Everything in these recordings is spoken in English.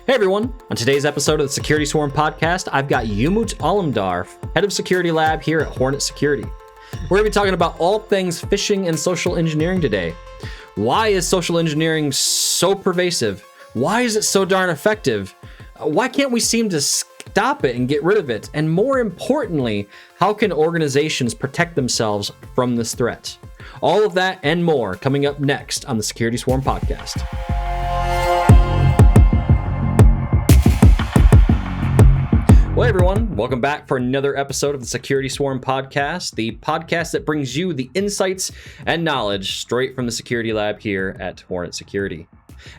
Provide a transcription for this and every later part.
Hey everyone, on today's episode of the Security Swarm podcast, I've got Umut Alamdar, Head of Security Lab here at Hornet Security. We're going to be talking about all things phishing and social engineering today. Why is social engineering so pervasive? Why is it so darn effective? Why can't we seem to stop it and get rid of it? And more importantly, how can organizations protect themselves from this threat? All of that and more coming up next on the Security Swarm podcast. Well, everyone, welcome back for another episode of the Security Swarm podcast, the podcast that brings you the insights and knowledge straight from the security lab here at Hornet Security.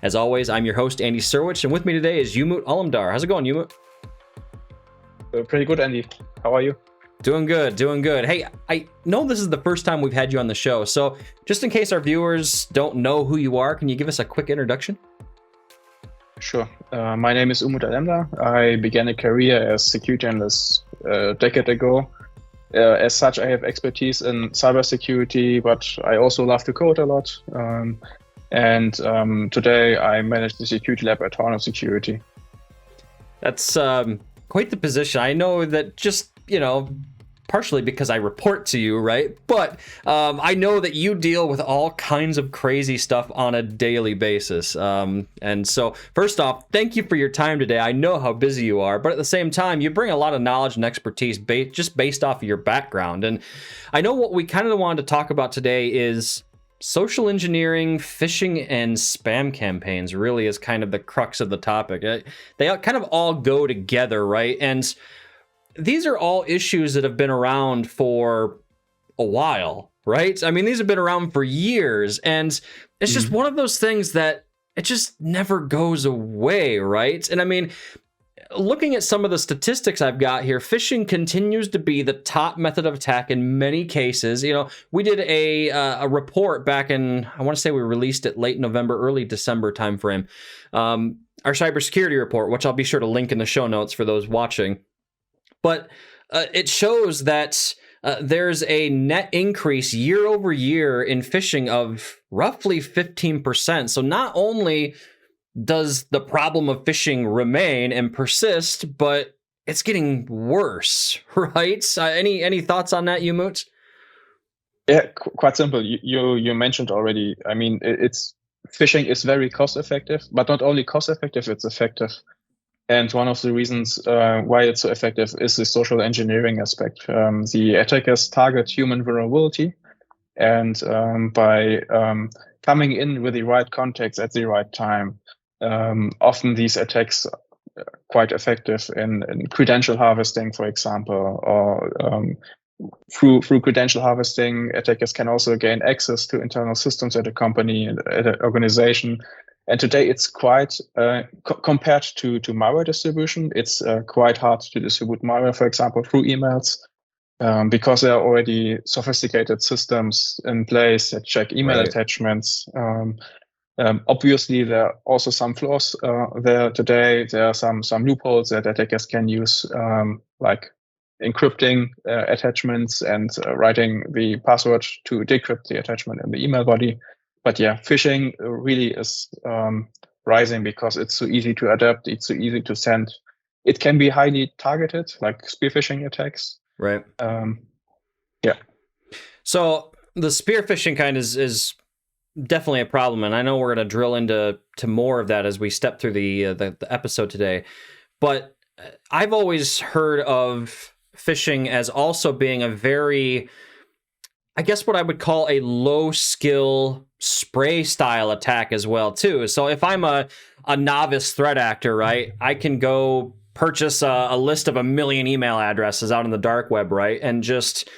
As always, I'm your host, Andy Serwich, and with me today is Umut Alamdar. How's it going, Umut? Pretty good, Andy. How are you? Doing good. Hey, I know this is the first time we've had you on the show, so just in case our viewers don't know who you are, can you give us a quick introduction? Sure. My name is Umut Alamdar. I began a career as security analyst a decade ago. As such, I have expertise in cybersecurity, but I also love to code a lot. Today I manage the security lab at Hornet Security. That's quite the position. I know that just, partially because I report to you, right? But I know that you deal with all kinds of crazy stuff on a daily basis. And so first off, thank you for your time today. I know how busy you are, but at the same time, you bring a lot of knowledge and expertise just based off of your background. And I know what we kind of wanted to talk about today is social engineering, phishing, and spam campaigns really is kind of the crux of the topic. They kind of all go together, right? And these are all issues that have been around for a while, right? I mean, these have been around for years, and it's just one of those things that it just never goes away, right? And I mean, looking at some of the statistics I've got here, phishing continues to be the top method of attack in many cases. We did a report back in, I want to say we released it late November, early December timeframe. Our cybersecurity report, which I'll be sure to link in the show notes for those watching. But it shows that there's a net increase year over year in phishing of roughly 15%. So not only does the problem of phishing remain and persist, but it's getting worse, right? Any thoughts on that, Umut? Yeah, quite simple. You mentioned already. I mean, phishing is very cost effective, but not only cost effective, it's effective. And one of the reasons why it's so effective is the social engineering aspect. The attackers target human vulnerability, and by coming in with the right context at the right time, often these attacks are quite effective in credential harvesting, for example, or through credential harvesting, attackers can also gain access to internal systems at a company, at an organization. And today it's quite, compared to malware distribution, it's quite hard to distribute malware, for example, through emails, because there are already sophisticated systems in place that check email attachments. Obviously, there are also some flaws there today. There are some loopholes that attackers can use, like encrypting attachments and writing the password to decrypt the attachment in the email body. But yeah, phishing really is rising because it's so easy to adapt. It's so easy to send. It can be highly targeted, like spear phishing attacks. Right. Yeah. So the spear phishing kind is definitely a problem, and I know we're going to drill into more of that as we step through the episode today. But I've always heard of phishing as also being a very, I guess what I would call a low skill spray style attack as well too. So if I'm a novice threat actor, right, I can go purchase a list of 1 million email addresses out on the dark web, right, and just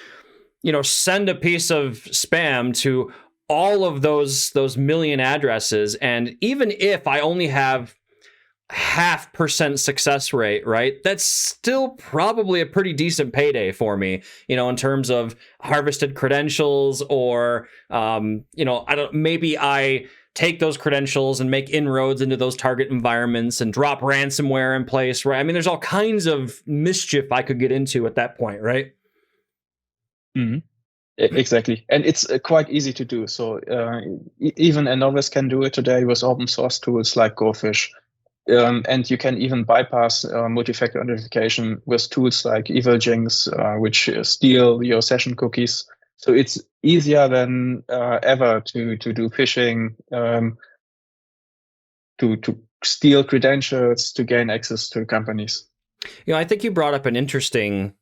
send a piece of spam to all of those million addresses. And even if I only have 0.5% success rate, right? That's still probably a pretty decent payday for me, in terms of harvested credentials or, maybe I take those credentials and make inroads into those target environments and drop ransomware in place, right? I mean, there's all kinds of mischief I could get into at that point, right? Mm-hmm. Exactly. And it's quite easy to do. So even a novice can do it today with open source tools like GoFish. And you can even bypass multi-factor authentication with tools like eviljinx, which steal your session cookies. So it's easier than ever to do phishing, to steal credentials, to gain access to companies. I think you brought up an interesting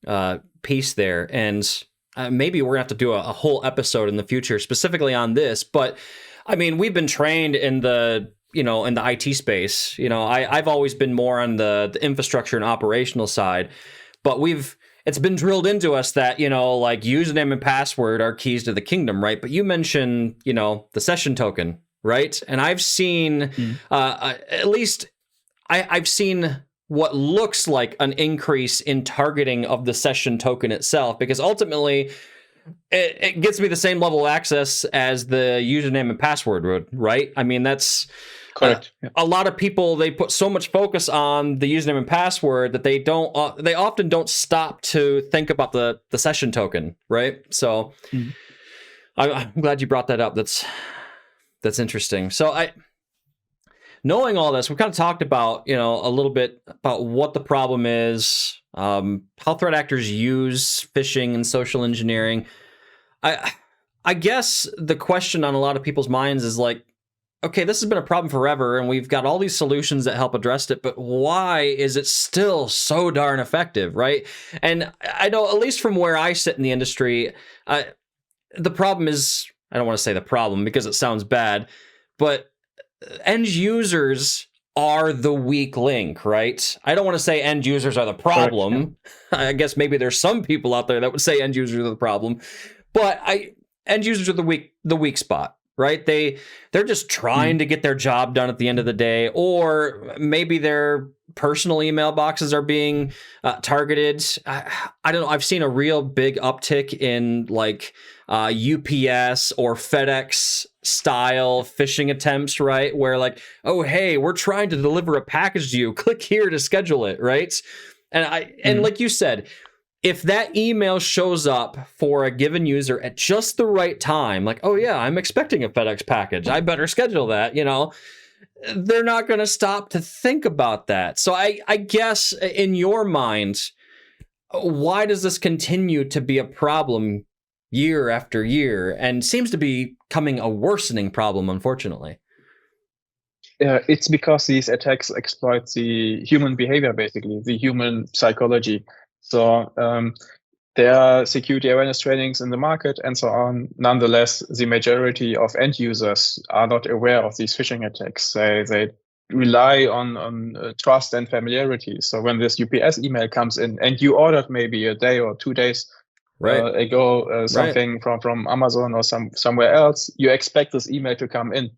piece there, and maybe we're gonna have to do a whole episode in the future specifically on this. But I mean, we've been trained in the in the IT space. I've always been more on the infrastructure and operational side, but it's been drilled into us that like username and password are keys to the kingdom, right? But you mentioned the session token, right? And I've seen at least I've seen what looks like an increase in targeting of the session token itself, because ultimately it gets me the same level of access as the username and password would, right? I mean, that's correct. A lot of people, they put so much focus on the username and password that they often don't stop to think about the session token, right? So I'm glad you brought that up. That's interesting. So knowing all this, we kind of talked about, a little bit about what the problem is, how threat actors use phishing and social engineering. I guess the question on a lot of people's minds is like, okay, this has been a problem forever, and we've got all these solutions that help address it, but why is it still so darn effective, right? And I know, at least from where I sit in the industry, the problem is, I don't want to say the problem because it sounds bad, but end users are the weak link, right? I don't want to say end users are the problem. Correct, yeah. I guess maybe there's some people out there that would say end users are the problem, but end users are the weak spot, right? They're just trying to get their job done at the end of the day, or maybe their personal email boxes are being targeted. I don't know. I've seen a real big uptick in like UPS or FedEx style phishing attempts, right? Where like, oh, hey, we're trying to deliver a package to you. Click here to schedule it, right? And like you said, if that email shows up for a given user at just the right time, like, oh yeah, I'm expecting a FedEx package, I better schedule that, they're not going to stop to think about that. So I guess in your mind, why does this continue to be a problem year after year, and seems to be becoming a worsening problem, unfortunately? It's because these attacks exploit the human behavior, basically, the human psychology. So there are security awareness trainings in the market and so on. Nonetheless, the majority of end users are not aware of these phishing attacks. They rely on trust and familiarity. So when this UPS email comes in and you ordered maybe a day or 2 days ago something from Amazon or somewhere else, you expect this email to come in.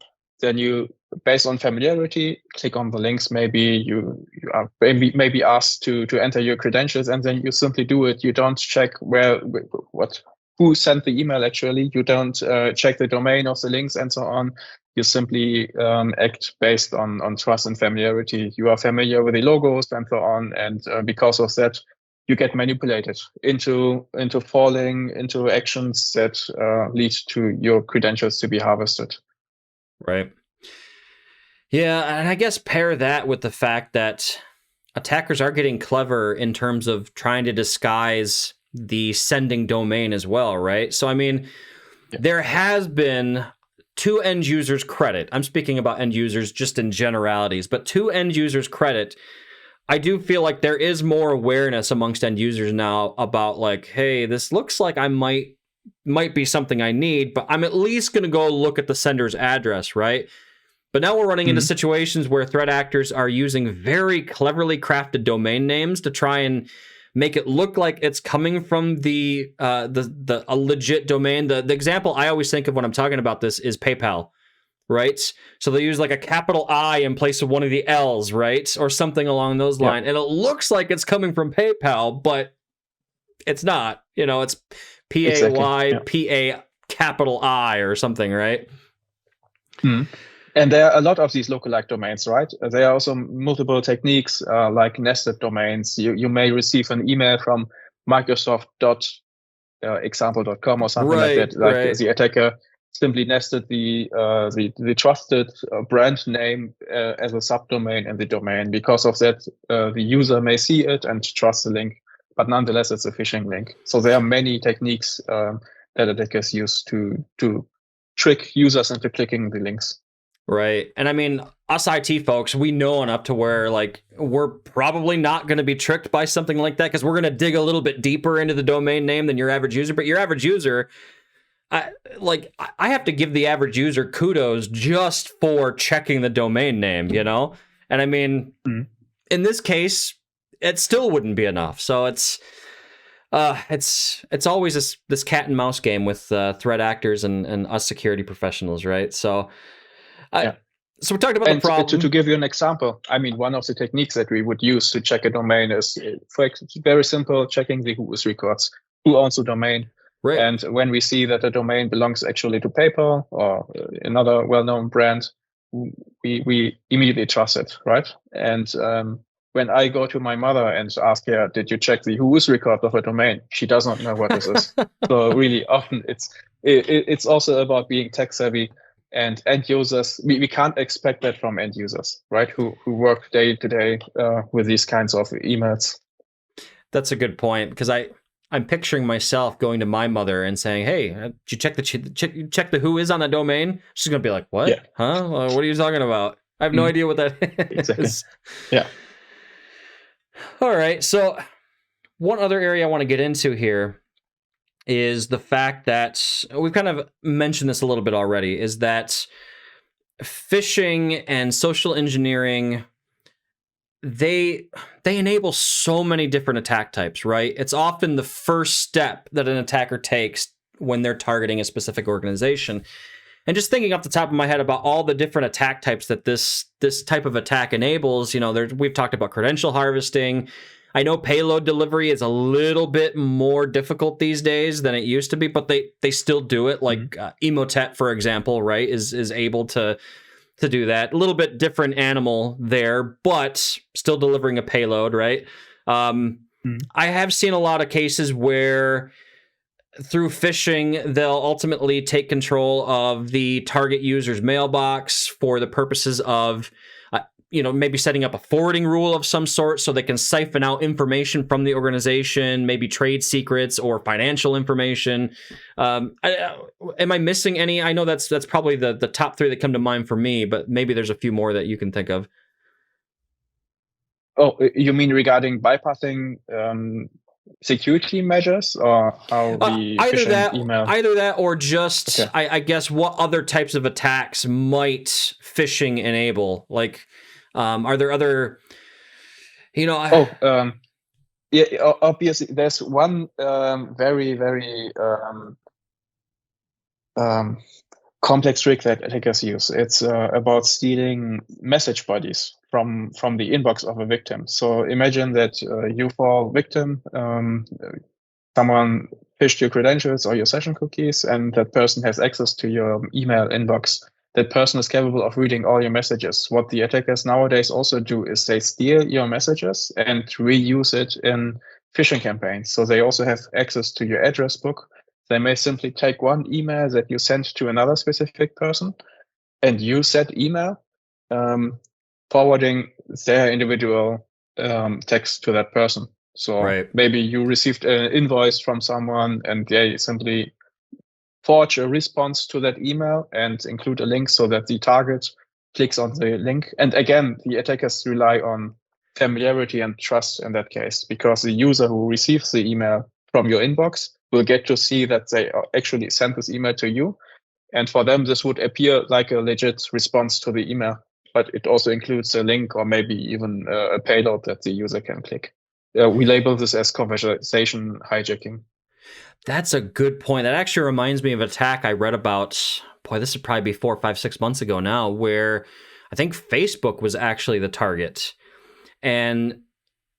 Then you, based on familiarity, click on the links. Maybe you are maybe asked to enter your credentials, and then you simply do it. You don't check who sent the email actually. You don't check the domain of the links and so on. You simply act based on trust and familiarity. You are familiar with the logos and so on, and because of that, you get manipulated into falling into actions that lead to your credentials to be harvested. Right. Yeah, and I guess pair that with the fact that attackers are getting clever in terms of trying to disguise the sending domain as well, right? So, I mean, there has been, to end users' credit, I'm speaking about end users just in generalities, but to end users' credit, I do feel like there is more awareness amongst end users now about like, hey, this looks like I might be something I need, but I'm at least going to go look at the sender's address, right? But now we're running into situations where threat actors are using very cleverly crafted domain names to try and make it look like it's coming from a legit domain. The example I always think of when I'm talking about this is PayPal, right? So they use like a capital I in place of one of the L's, right? Or something along those lines. And it looks like it's coming from PayPal, but it's not. It's PAYPA capital I or something, right? And there are a lot of these lookalike domains, right? There are also multiple techniques like nested domains. You may receive an email from Microsoft.example.com or something like that. Like the attacker simply nested the trusted brand name as a subdomain in the domain. Because of that, the user may see it and trust the link, but nonetheless, it's a phishing link. So there are many techniques that attackers use to trick users into clicking the links. Right. And I mean, us IT folks, we know enough to where, like, we're probably not going to be tricked by something like that, because we're going to dig a little bit deeper into the domain name than your average user. But your average user, I have to give the average user kudos just for checking the domain name, you know? And I mean, in this case, it still wouldn't be enough. So it's always this cat and mouse game with threat actors and us security professionals, right? So so we talked about the problem. To give you an example, I mean, one of the techniques that we would use to check a domain is, for very simple, checking the whois records. Who owns the domain? Right. And when we see that a domain belongs actually to PayPal or another well-known brand, we immediately trust it, right? And when I go to my mother and ask her, did you check the whois record of a domain? She does not know what this is. So really often it's also about being tech savvy. And end users, we can't expect that from end users, right? Who work day to day with these kinds of emails. That's a good point, because I'm picturing myself going to my mother and saying, "Hey, did you check the who is on that domain?" She's gonna be like, "What? Yeah. Huh? What are you talking about? I have no idea what that is." Exactly. Yeah. All right. So one other area I want to get into here is the fact that we've kind of mentioned this a little bit already, is that phishing and social engineering, they enable so many different attack types, right? It's often the first step that an attacker takes when they're targeting a specific organization. And just thinking off the top of my head about all the different attack types that this type of attack enables, we've talked about credential harvesting. I know payload delivery is a little bit more difficult these days than it used to be, but they still do it. Like Emotet, for example, right, is able to do that. A little bit different animal there, but still delivering a payload, right? I have seen a lot of cases where through phishing, they'll ultimately take control of the target user's mailbox for the purposes of maybe setting up a forwarding rule of some sort so they can siphon out information from the organization, maybe trade secrets or financial information. Am I missing any? I know that's probably the top three that come to mind for me, but maybe there's a few more that you can think of. Oh, you mean regarding bypassing security measures, or how the phishing email? Either that, or just okay. I guess what other types of attacks might phishing enable? Like, are there other, obviously there's one very, very complex trick that attackers use. It's about stealing message bodies from the inbox of a victim. So imagine that you fall victim, someone phished your credentials or your session cookies, and that person has access to your email inbox. That person is capable of reading all your messages. What the attackers nowadays also do is they steal your messages and reuse it in phishing campaigns. So they also have access to your address book. They may simply take one email that you sent to another specific person and use that email, forwarding their individual text to that person. So maybe you received an invoice from someone and they simply forge a response to that email and include a link so that the target clicks on the link. And again, the attackers rely on familiarity and trust in that case, because the user who receives the email from your inbox will get to see that they actually sent this email to you. And for them, this would appear like a legit response to the email, but it also includes a link or maybe even a payload that the user can click. We label this as conversation hijacking. That's a good point. That actually reminds me of an attack I read about. Boy, this would probably be 4, 5, 6 months ago now, where I think Facebook was actually the target. And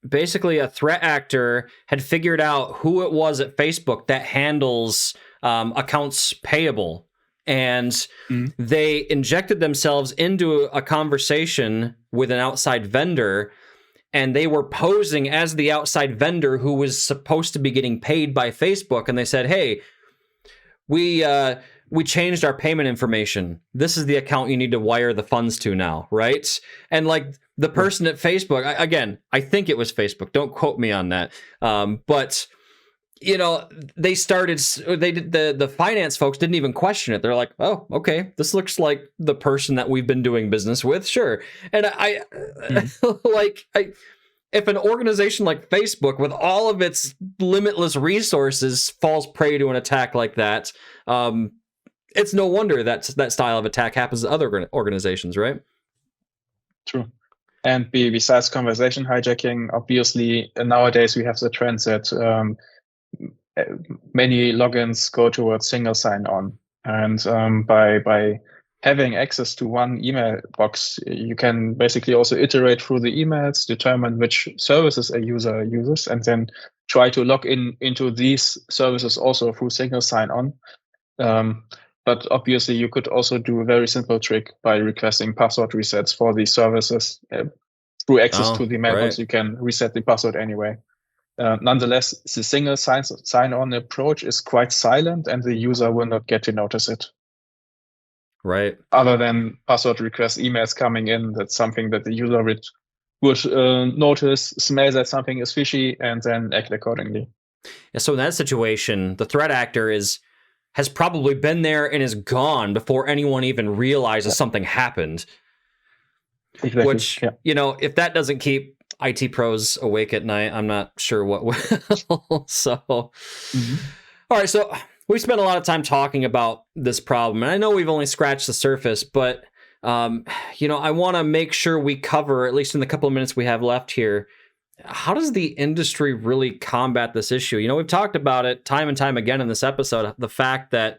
basically a threat actor had figured out who it was at Facebook that handles accounts payable. And they injected themselves into a conversation with an outside vendor, and they were posing as the outside vendor who was supposed to be getting paid by Facebook. And they said, hey, we we changed our payment information. This is the account you need to wire the funds to now, right? And like the person at Facebook, again, I think it was Facebook. Don't quote me on that. But you know, they did the finance folks didn't even question it. They're like, oh, okay, this looks like the person that we've been doing business with, sure. And I if an organization like Facebook, with all of its limitless resources, falls prey to an attack like that, it's no wonder that style of attack happens to other organizations, right? True. And besides conversation hijacking, obviously nowadays we have the trend that many logins go towards single sign-on, and by having access to one email box, you can basically also iterate through the emails, determine which services a user uses, and then try to log into these services also through single sign-on. But obviously, you could also do a very simple trick by requesting password resets for these services. Through access to the mailbox, you can reset the password anyway. Nonetheless, the single sign-on approach is quite silent, and the user will not get to notice it. Right. Other than password request emails coming in, that's something that the user would notice, smell that something is fishy, and then act accordingly. Yeah, so in that situation, the threat actor has probably been there and is gone before anyone even realizes something happened. Exactly. Which, you know, if that doesn't keep IT pros awake at night, I'm not sure what will. So, all right, so we spent a lot of time talking about this problem, and I know we've only scratched the surface, but you know, I want to make sure we cover, at least in the couple of minutes we have left here, how does the industry really combat this issue? You know, we've talked about it time and time again in this episode, the fact that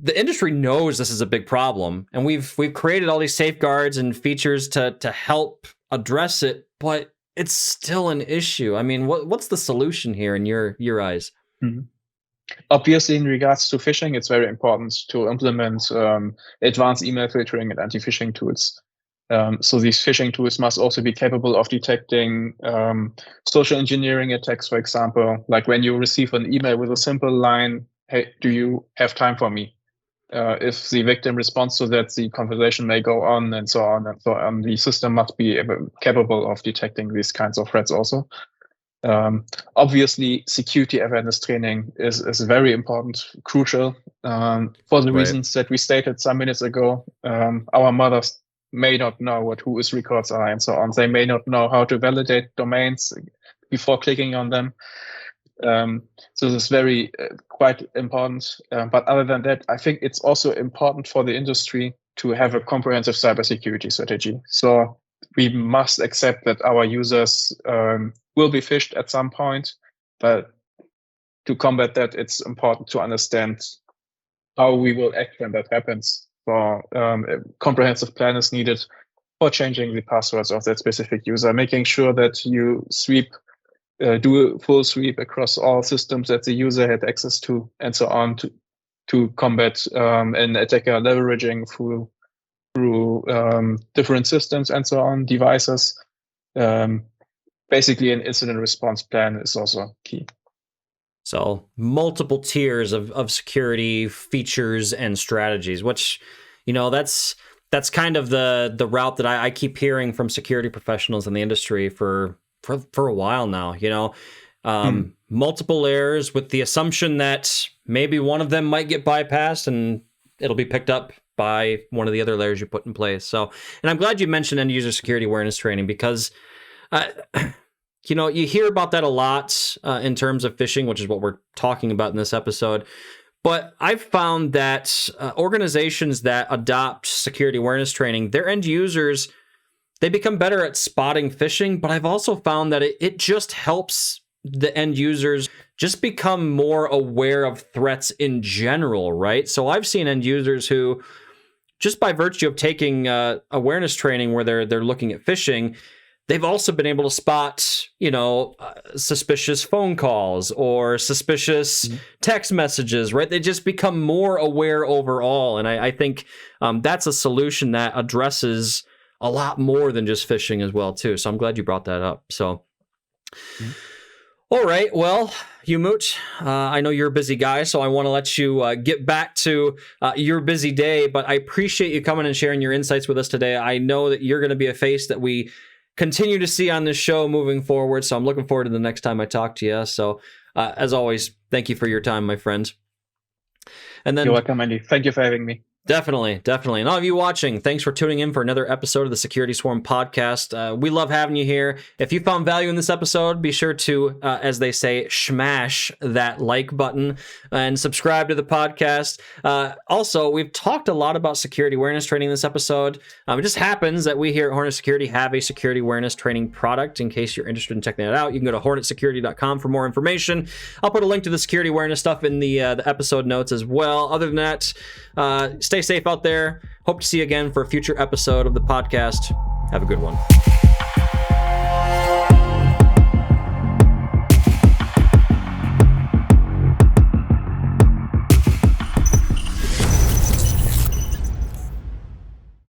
the industry knows this is a big problem, and we've created all these safeguards and features to help address it, but it's still an issue. I mean, what's the solution here in your eyes? Obviously, in regards to phishing, it's very important to implement advanced email filtering and anti-phishing tools. So these phishing tools must also be capable of detecting social engineering attacks, for example, like when you receive an email with a simple line, hey, do you have time for me? If the victim responds to that, the conversation may go on and so on and so on. The system must be capable of detecting these kinds of threats also. Obviously, security awareness training is very important, crucial, for the reasons that we stated some minutes ago. Our mothers may not know what whois records are and so on. They may not know how to validate domains before clicking on them. So this is very quite important. But other than that, I think it's also important for the industry to have a comprehensive cybersecurity strategy. So we must accept that our users will be phished at some point, but to combat that, it's important to understand how we will act when that happens. So a comprehensive plan is needed for changing the passwords of that specific user, making sure that you do a full sweep across all systems that the user had access to, and so on, to combat an attacker leveraging through different systems and so on, devices. Basically, an incident response plan is also key. So multiple tiers of security features and strategies, which, you know, that's kind of the route that I keep hearing from security professionals in the industry for a while now. You know, multiple layers with the assumption that maybe one of them might get bypassed and it'll be picked up by one of the other layers you put in place. So, and I'm glad you mentioned end user security awareness training, because you know, you hear about that a lot in terms of phishing, which is what we're talking about in this episode. But I've found that organizations that adopt security awareness training, their end users, they become better at spotting phishing. But I've also found that it just helps the end users just become more aware of threats in general, right? So I've seen end users who, just by virtue of taking awareness training where they're looking at phishing, they've also been able to spot, you know, suspicious phone calls or suspicious text messages, right? They just become more aware overall. And I think that's a solution that addresses a lot more than just phishing as well, too. So I'm glad you brought that up. So, All right, well, Umut, I know you're a busy guy, so I want to let you get back to your busy day, but I appreciate you coming and sharing your insights with us today. I know that you're going to be a face that we continue to see on this show moving forward, so I'm looking forward to the next time I talk to you. So, as always, thank you for your time, my friend. And then, You're welcome, Andy. Thank you for having me. Definitely. And all of you watching, thanks for tuning in for another episode of the Security Swarm podcast. We love having you here. If you found value in this episode, be sure to, as they say, smash that like button and subscribe to the podcast. Also, we've talked a lot about security awareness training this episode. It just happens that we here at Hornet Security have a security awareness training product. In case you're interested in checking that out, you can go to hornetsecurity.com for more information. I'll put a link to the security awareness stuff in the episode notes as well. Other than that, stay safe out there. Hope to see you again for a future episode of the podcast. Have a good one.